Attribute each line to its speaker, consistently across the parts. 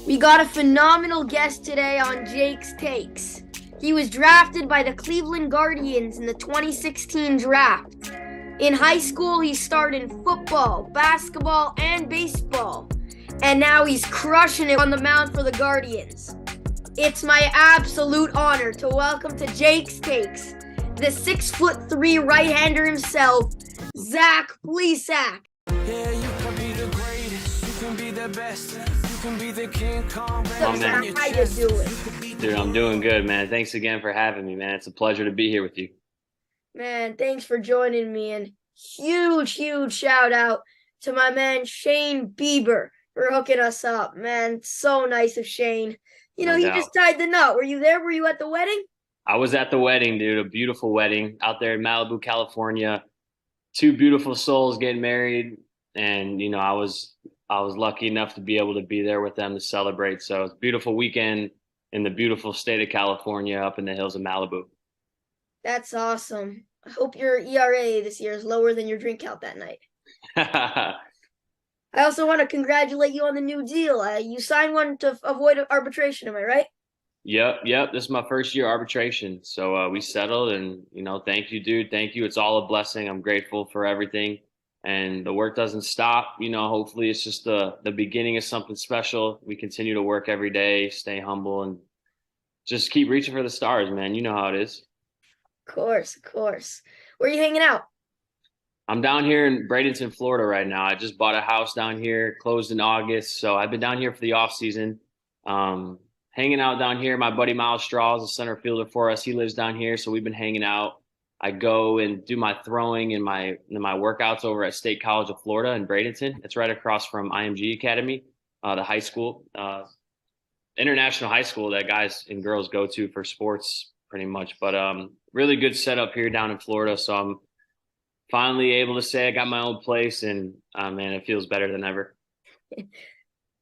Speaker 1: We got a phenomenal guest today on Jake's Takes. He was drafted by the Cleveland Guardians in the 2016 draft. In high school, he starred in football, basketball, and baseball. And now he's crushing it on the mound for the Guardians. It's my absolute honor to welcome to Jake's Takes the 6'3" right-hander himself, Zach Plesac.
Speaker 2: Yeah, you can be the greatest, you can be the best, you can be the King Kong.
Speaker 1: So, Zach, how you doing?
Speaker 3: Dude, I'm doing good, man. Thanks again for having me, man. It's a pleasure to be here with you.
Speaker 1: Man, thanks for joining me, and huge shout out to my man Shane Bieber for hooking us up, man. So nice of Shane. You know,
Speaker 3: No
Speaker 1: he
Speaker 3: doubt.
Speaker 1: just tied the knot. Were you there? Were you at the wedding?
Speaker 3: I was at the wedding, dude. A beautiful wedding out there in Malibu, California. Two beautiful souls getting married, and I was lucky enough to be able to be there with them to celebrate. So it's a beautiful weekend in the beautiful state of California, up in the hills of Malibu.
Speaker 1: That's awesome. I hope your ERA this year is lower than your drink count that night. I also want to congratulate you on the new deal. You signed one to avoid arbitration, am I right?
Speaker 3: Yep. This is my first year arbitration. So we settled, and thank you, dude. Thank you. It's all a blessing. I'm grateful for everything. And the work doesn't stop. Hopefully it's just the beginning of something special. We continue to work every day, stay humble, and just keep reaching for the stars, man. You know how it is.
Speaker 1: Of course. Where are you hanging out?
Speaker 3: I'm down here in Bradenton, Florida right now. I just bought a house down here, closed in August. So I've been down here for the off season. Hanging out down here. My buddy Miles Straw is a center fielder for us. He lives down here, so we've been hanging out. I go and do my throwing and my workouts over at State College of Florida in Bradenton. It's right across from IMG Academy, the high school, international high school that guys and girls go to for sports pretty much. But really good setup here down in Florida. So I'm finally able to say I got my own place, and man, it feels better than ever.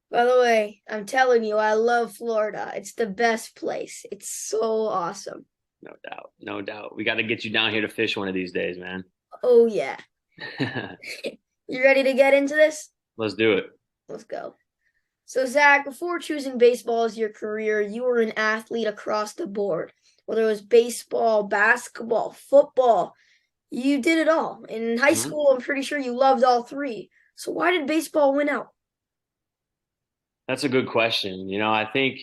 Speaker 1: By the way, I'm telling you, I love Florida. It's the best place. It's so awesome.
Speaker 3: No doubt. We got to get you down here to fish one of these days, man.
Speaker 1: Oh, yeah. You ready to get into this?
Speaker 3: Let's do it.
Speaker 1: Let's go. So, Zach, before choosing baseball as your career, you were an athlete across the board. Whether it was baseball, basketball, football, you did it all. In high school, I'm pretty sure you loved all three. So why did baseball win out?
Speaker 3: That's a good question. I think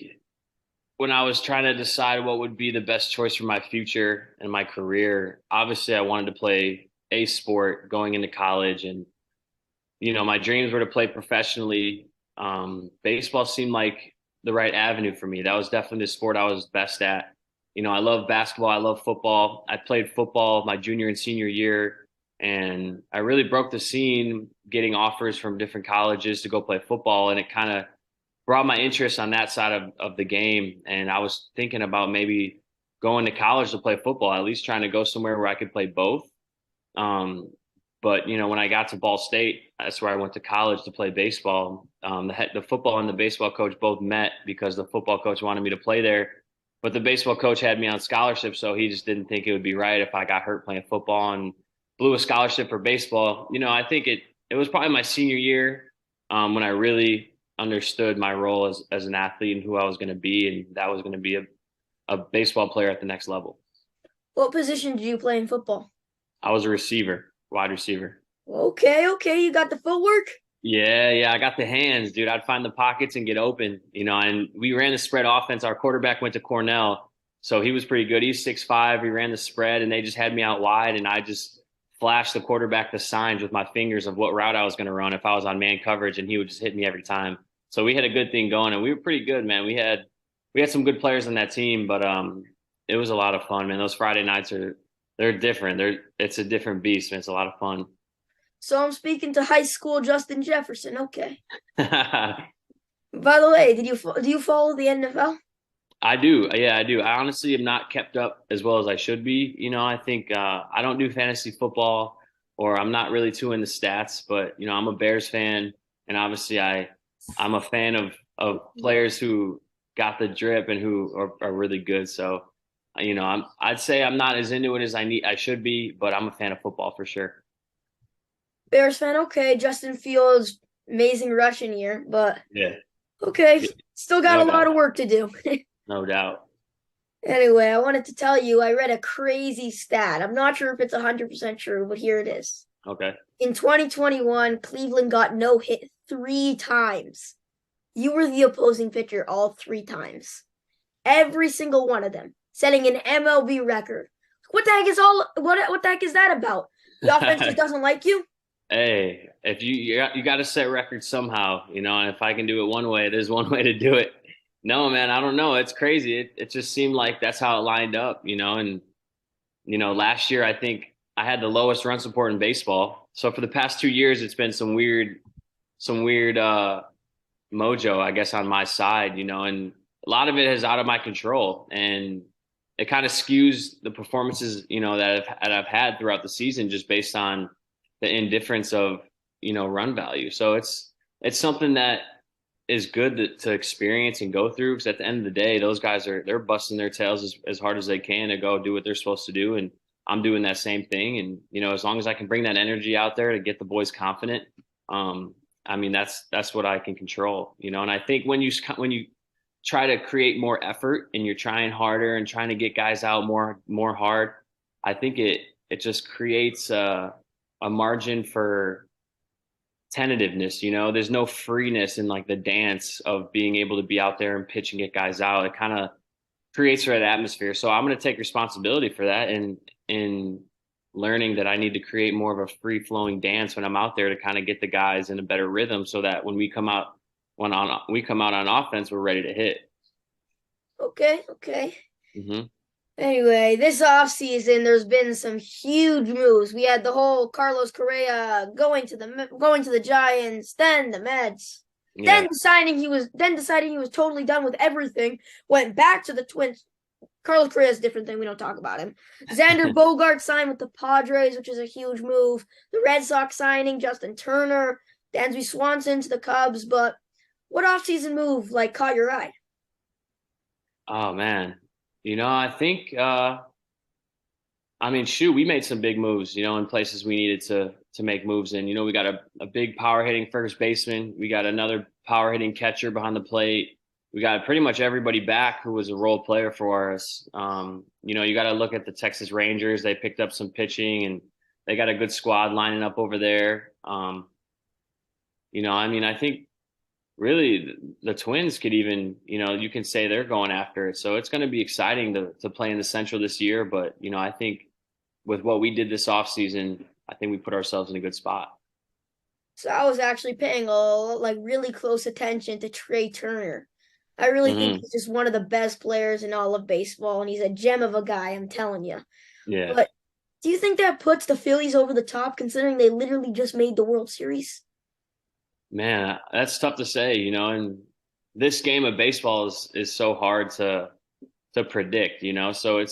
Speaker 3: when I was trying to decide what would be the best choice for my future and my career, obviously I wanted to play a sport going into college. And, my dreams were to play professionally. Baseball seemed like the right avenue for me. That was definitely the sport I was best at. I love basketball. I love football. I played football my junior and senior year, and I really broke the scene getting offers from different colleges to go play football. And it kind of brought my interest on that side of the game. And I was thinking about maybe going to college to play football, at least trying to go somewhere where I could play both. But when I got to Ball State, that's where I went to college to play baseball. The football and the baseball coach both met because the football coach wanted me to play there. But the baseball coach had me on scholarship, so he just didn't think it would be right if I got hurt playing football and blew a scholarship for baseball. I think it was probably my senior year when I really understood my role as an athlete and who I was going to be, and that was going to be a baseball player at the next level.
Speaker 1: What position did you play in football?
Speaker 3: I was a receiver, wide receiver.
Speaker 1: Okay, you got the footwork?
Speaker 3: Yeah, I got the hands, dude. I'd find the pockets and get open, and we ran the spread offense. Our quarterback went to Cornell, so he was pretty good. He's 6'5". We ran the spread, and they just had me out wide, and I just flashed the quarterback the signs with my fingers of what route I was going to run if I was on man coverage, and he would just hit me every time. So we had a good thing going, and we were pretty good, man. We had some good players on that team, but it was a lot of fun, man. Those Friday nights they're different. It's a different beast, man. It's a lot of fun.
Speaker 1: So I'm speaking to high school Justin Jefferson. Okay. By the way, do you follow the NFL?
Speaker 3: I do. Yeah, I do. I honestly have not kept up as well as I should be. I think I don't do fantasy football, or I'm not really too into stats, but I'm a Bears fan, and obviously I'm a fan of players who got the drip and who are really good. So, I'd say I'm not as into it as I should be, but I'm a fan of football for sure.
Speaker 1: Bears fan, okay. Justin Fields, amazing rushing year, but
Speaker 3: Yeah.
Speaker 1: okay. Still got
Speaker 3: No
Speaker 1: a lot
Speaker 3: doubt.
Speaker 1: of work to do.
Speaker 3: No doubt.
Speaker 1: Anyway, I wanted to tell you I read a crazy stat. I'm not sure if it's 100% true, but here it is.
Speaker 3: Okay.
Speaker 1: In 2021, Cleveland got no hit 3 times. You were the opposing pitcher all 3 times. Every single one of them, setting an MLB record. What the heck is all what the heck is that about? The offense just doesn't like you?
Speaker 3: Hey, if you got to set records somehow, and if I can do it one way, there's one way to do it. No, man, I don't know. It's crazy. It just seemed like that's how it lined up, and last year I think I had the lowest run support in baseball. So for the past 2 years, it's been some weird mojo, I guess, on my side, and a lot of it is out of my control, and it kind of skews the performances, that I've had throughout the season just based on the indifference of run value. So it's something that is good to experience and go through, because at the end of the day, those guys they're busting their tails as hard as they can to go do what they're supposed to do, and I'm doing that same thing. And as long as I can bring that energy out there to get the boys confident, I mean that's what I can control. And I think when you try to create more effort and you're trying harder and trying to get guys out more hard, I think it just creates a margin for tentativeness. There's no freeness in like the dance of being able to be out there and pitch and get guys out. It kind of creates that atmosphere. So I'm going to take responsibility for that, and in learning that I need to create more of a free flowing dance when I'm out there to kind of get the guys in a better rhythm, so that when we come out on offense, we're ready to hit.
Speaker 1: Okay.
Speaker 3: Hmm.
Speaker 1: Anyway, this offseason, there's been some huge moves. We had the whole Carlos Correa going to the Giants, then the Mets,
Speaker 3: Yeah.
Speaker 1: deciding he was totally done with everything. Went back to the Twins. Carlos Correa is a different thing. We don't talk about him. Xander Bogart signed with the Padres, which is a huge move. The Red Sox signing Justin Turner, Dansby Swanson to the Cubs. But what offseason move caught your eye?
Speaker 3: Oh man. I think I mean, shoot, we made some big moves, in places we needed to make moves in. We got a big power hitting first baseman. We got another power hitting catcher behind the plate. We got pretty much everybody back who was a role player for us. You got to look at the Texas Rangers. They picked up some pitching, and they got a good squad lining up over there. I mean, I think really the Twins could even, you can say they're going after it. So it's going to be exciting to play in the Central this year. But, I think with what we did this offseason, I think we put ourselves in a good spot.
Speaker 1: So I was actually paying really close attention to Trey Turner. I really think
Speaker 3: Hmm.
Speaker 1: he's just one of the best players in all of baseball, and he's a gem of a guy, I'm telling you.
Speaker 3: Yeah.
Speaker 1: But do you think that puts the Phillies over the top, considering they literally just made the World Series?
Speaker 3: Man, that's tough to say, and this game of baseball is so hard to predict, So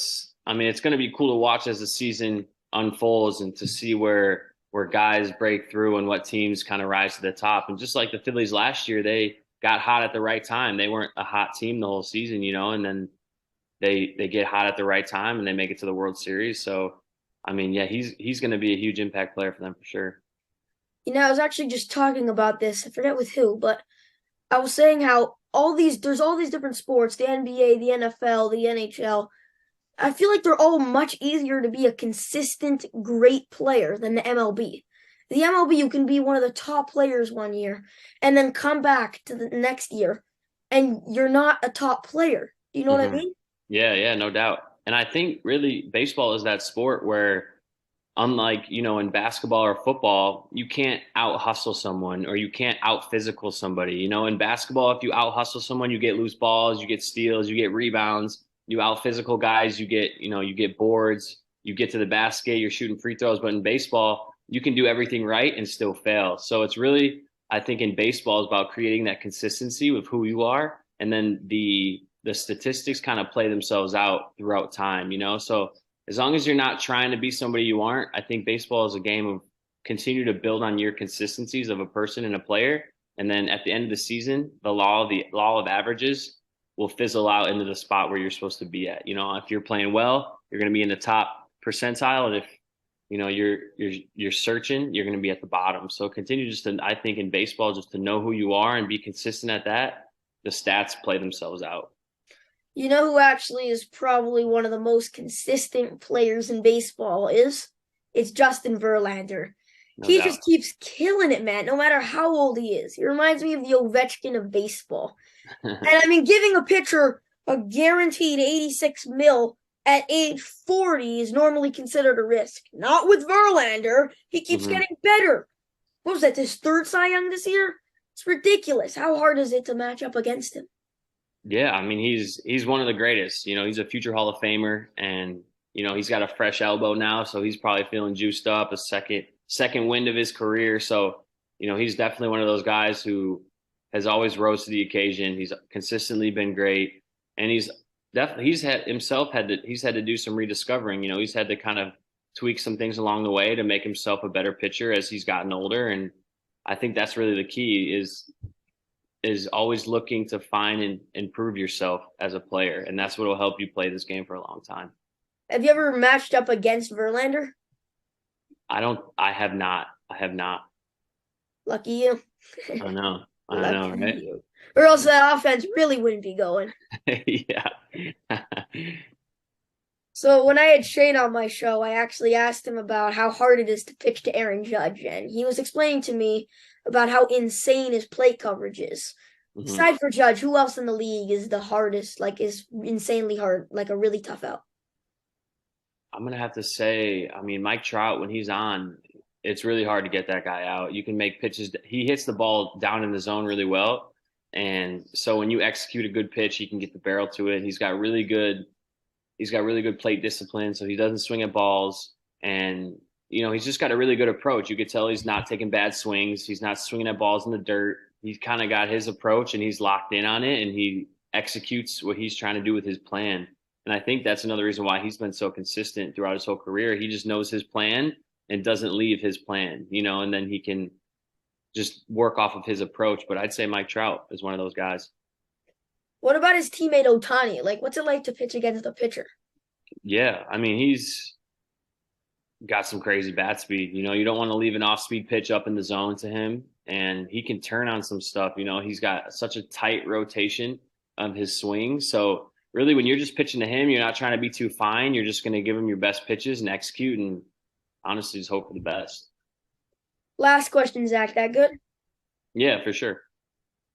Speaker 3: I mean, it's going to be cool to watch as the season unfolds and to see where guys break through and what teams kind of rise to the top. And just like the Phillies last year, they got hot at the right time. They weren't a hot team the whole season, and then they get hot at the right time and they make it to the World Series. So, I mean, yeah, he's going to be a huge impact player for them for sure.
Speaker 1: I was actually just talking about this. I forget with who, but I was saying how there's all these different sports, the NBA, the NFL, the NHL. I feel like they're all much easier to be a consistent, great player than the MLB. The MLB, you can be one of the top players one year and then come back to the next year and you're not a top player. Do you know what I
Speaker 3: Hmm.
Speaker 1: mean?
Speaker 3: Yeah, yeah, no doubt. And I think really baseball is that sport where, unlike, in basketball or football, you can't out hustle someone or you can't out physical somebody. In basketball, if you out hustle someone, you get loose balls, you get steals, you get rebounds, you out physical guys, you get boards, you get to the basket, you're shooting free throws. But in baseball, you can do everything right and still fail. So it's really, I think in baseball is about creating that consistency with who you are. And then the statistics kind of play themselves out throughout time, So as long as you're not trying to be somebody you aren't, I think baseball is a game of continue to build on your consistencies of a person and a player. And then at the end of the season, the law of averages will fizzle out into the spot where you're supposed to be at. If you're playing well, you're going to be in the top percentile. And if, you're searching, you're going to be at the bottom. So continue just to, I think in baseball, just to know who you are and be consistent at that. the stats play themselves out.
Speaker 1: You know who actually is probably one of the most consistent players in baseball is? It's Justin Verlander.
Speaker 3: No
Speaker 1: He
Speaker 3: doubt.
Speaker 1: just keeps killing it, man, no matter how old he is. He reminds me of the Ovechkin of baseball. And I mean, giving a pitcher a guaranteed 86 mil at age 40 is normally considered a risk. Not with Verlander. He keeps
Speaker 3: Mhm.
Speaker 1: getting better. What was that, his third Cy Young this year? It's ridiculous. How hard is it to match up against him?
Speaker 3: Yeah, I mean he's one of the greatest. He's a future Hall of Famer, and he's got a fresh elbow now, so he's probably feeling juiced up, a second wind of his career. So, he's definitely one of those guys who has always rose to the occasion. He's consistently been great, and he's had to do some rediscovering. He's had to kind of tweak some things along the way to make himself a better pitcher as he's gotten older, and I think that's really the key is always looking to find and improve yourself as a player. And that's what will help you play this game for a long time.
Speaker 1: Have you ever matched up against Verlander?
Speaker 3: I have not. I have not.
Speaker 1: Lucky you.
Speaker 3: I know. I know,
Speaker 1: Lucky
Speaker 3: right?
Speaker 1: you. Or else that offense really wouldn't be going.
Speaker 3: Yeah.
Speaker 1: So when I had Shane on my show, I actually asked him about how hard it is to pitch to Aaron Judge, and he was explaining to me about how insane his plate coverage is.
Speaker 3: Mhm.
Speaker 1: Aside for Judge, who else in the league is the hardest, like is insanely hard, like a really tough out?
Speaker 3: I'm gonna have to say, I mean, Mike Trout, when he's on, it's really hard to get that guy out. You can make pitches. He hits the ball down in the zone really well, and so when you execute a good pitch, he can get the barrel to it. He's got really good plate discipline, so he doesn't swing at balls, and he's just got a really good approach. You could tell he's not taking bad swings. He's not swinging at balls in the dirt. He's kind of got his approach, and he's locked in on it, and he executes what he's trying to do with his plan. And I think that's another reason why he's been so consistent throughout his whole career. He just knows his plan and doesn't leave his plan, and then he can just work off of his approach. But I'd say Mike Trout is one of those guys.
Speaker 1: What about his teammate Otani? Like, what's it like to pitch against a pitcher?
Speaker 3: Yeah, I mean, he's got some crazy bat speed. You don't want to leave an off-speed pitch up in the zone to him, and he can turn on some stuff. He's got such a tight rotation of his swing. So really, when you're just pitching to him, you're not trying to be too fine. You're just going to give him your best pitches and execute, and honestly, just hope for the best.
Speaker 1: Last question, Zach. That good?
Speaker 3: Yeah, for sure.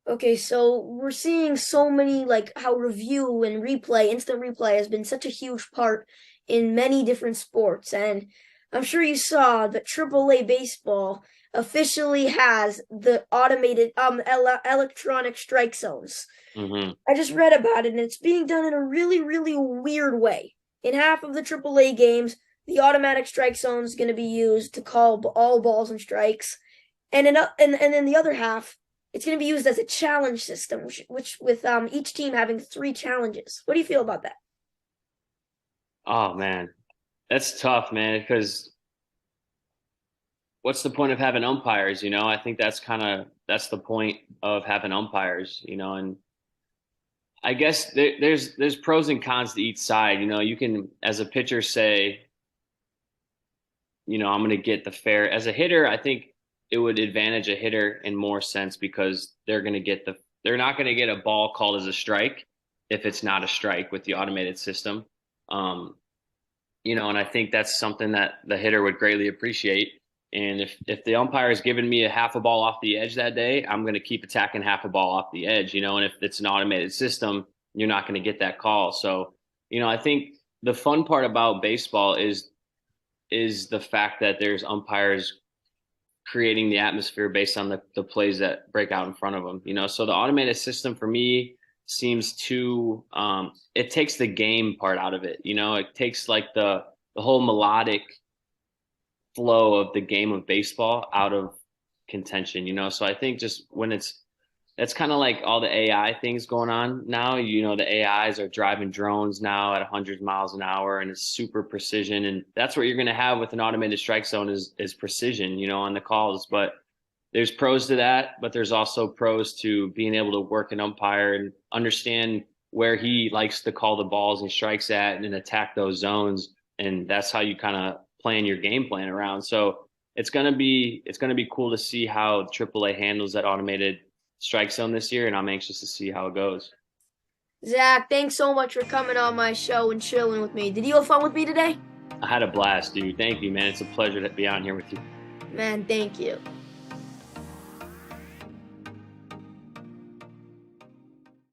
Speaker 1: Okay, so we're seeing so many like how review and replay, instant replay has been such a huge part in many different sports. And I'm sure you saw that AAA baseball officially has the automated electronic strike zones.
Speaker 3: Hmm.
Speaker 1: I just read about it and it's being done in a really, really weird way. In half of the AAA games, the automatic strike zone is going to be used to call all balls and strikes. And in the other half, it's going to be used as a challenge system, which with each team having 3 challenges. What do you feel about that?
Speaker 3: Oh man, that's tough, man. Because what's the point of having umpires? I think that's the point of having umpires. And I guess there's pros and cons to each side. You can, as a pitcher, say, I'm going to get the fair. As a hitter, I think it would advantage a hitter in more sense because they're not going to get a ball called as a strike if it's not a strike with the automated system. Um, and I think that's something that the hitter would greatly appreciate. And if the umpire is giving me a half a ball off the edge that day, I'm going to keep attacking half a ball off the edge, and if it's an automated system, you're not going to get that call. So, I think the fun part about baseball is the fact that there's umpires creating the atmosphere based on the plays that break out in front of them. So the automated system for me seems too it takes the game part out of it. It takes like the whole melodic flow of the game of baseball out of contention. So I think just when that's kind of like all the AI things going on now. The AIs are driving drones now at 100 miles an hour, and it's super precision. And that's what you're going to have with an automated strike zone is precision, on the calls. But there's pros to that, but there's also pros to being able to work an umpire and understand where he likes to call the balls and strikes at and attack those zones. And that's how you kind of plan your game plan around. So it's gonna be cool to see how AAA handles that automated strike zone this year, and I'm anxious to see how it goes.
Speaker 1: Zach, thanks so much for coming on my show and chilling with me. Did you have fun with me today?
Speaker 3: I had a blast, dude. Thank you, man. It's a pleasure to be on here with you.
Speaker 1: Man, thank you.